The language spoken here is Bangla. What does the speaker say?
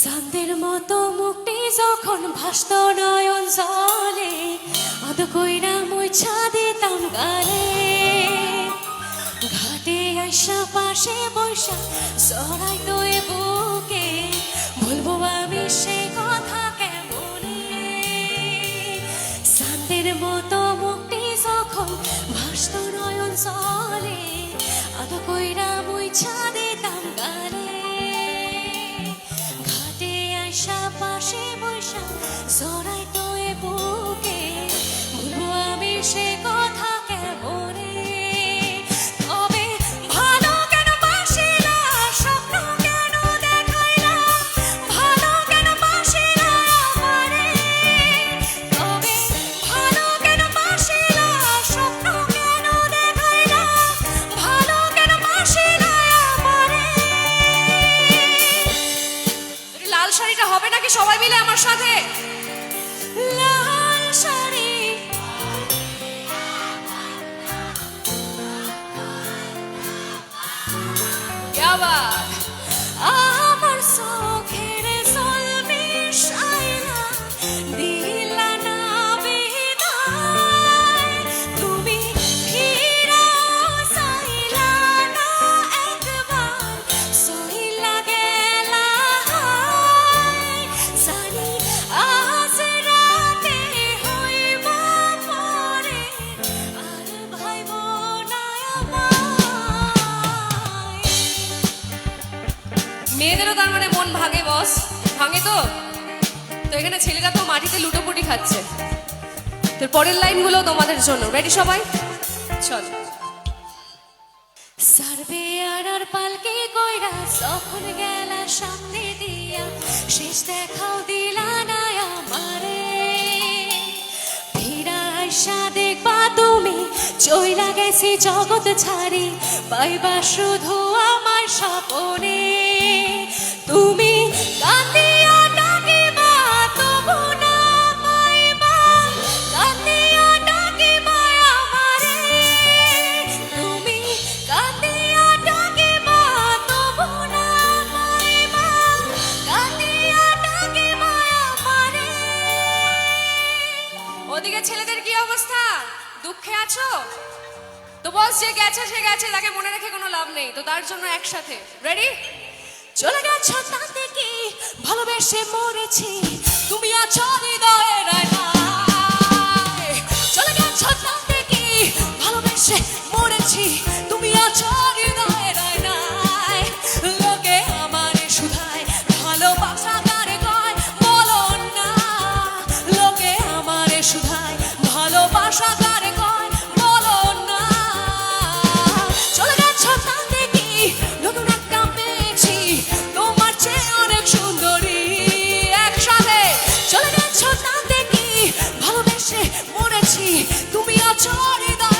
চাঁদের মতো মুক্তি যখন ভাসত নয়ন জলে অত কইরা মুছা দিতাম গালে ঘাটে আইসা পাশে বৈশা জড়াই তো এ বুকে বলবো আমি সে কথা কেমনে চাঁদের মতো মুক্তি যখন ভাসত নয়ন জলে অত কইরা মুছা দিতাম গালে পাশে বৈশা জড়াই তো এ বুকে বলবো আমি সে কথা কেমনে তবে ভালো কেন বাসিলা স্বপ্ন কেন দেখাইলা ভালো কেন বাসিলা আমারে তবে ভালো কেন বাসিলা স্বপ্ন কেন দেখাইলা ভালো কেন বাসিলা আমারে লাল শাড়িটা হবে নাকি সবাই মিলে আমার সাথে লাল শাড়ি क्या बात আমার চোখের জল মিশাইলা দিলা না বিদায় তুমি ফিরাও চাইলা না একবার সইলা গেলা জানি আজ রাতে হইব পরে আর ভাইব না আমায় মেয়েদেরও তার মানে মন ভাঙে বস ভাঙে তো এখানে ছেলেরা তো মাটিতে লুটোপুটি খাচ্ছে তোর পরের লাইনগুলো তোমাদের জন্য রেডি সবাই চল সার্ভে আর পালকে কইরা যখন গেলা সামনে দিয়া শেষ দেখাও দিলা না আমারে ফিরা আইসা দেখবা তুমি চইলা গেছি জগৎ ছাড়ি পাইবা শুধু আমার স্বপনে তুমি কান্দিয়া ডাকিবা তবু না পাইবা কান্দিয়া ডাকিবা আমারে তুমি কান্দিয়া ডাকিবা তবু না পাইবা কান্দিয়া ডাকিবা আমারে ওদিকে ছেলেদের কি অবস্থা দুঃখে আছো তো বস যে গেছে সে গেছে তাকে মনে রেখে কোনো লাভ নেই তো তার জন্য একসাথে রেডি চলে গেছো তাতে কি ভালোবেসে মরেছি তুমি আছো হৃদয়ের আয়নায় চলে গেছো তাতে কি ভালোবেসে মরেছি তুমি আছো হৃদয়ের আয়নায় লোকে আমারে শুধায় ভালোবাসা কারে কয় বলো না লোকে আমারে শুধায় ভালোবাসা কারে কয় বলো না চলে গেছো তাতে কি নতুন একটা পেয়েছি তোমার চেয়ে অনেক সুন্দরী একসাথে চলে গেছো তাতে কি ভালোবেসে মরেছি তুমি আছো হৃদয়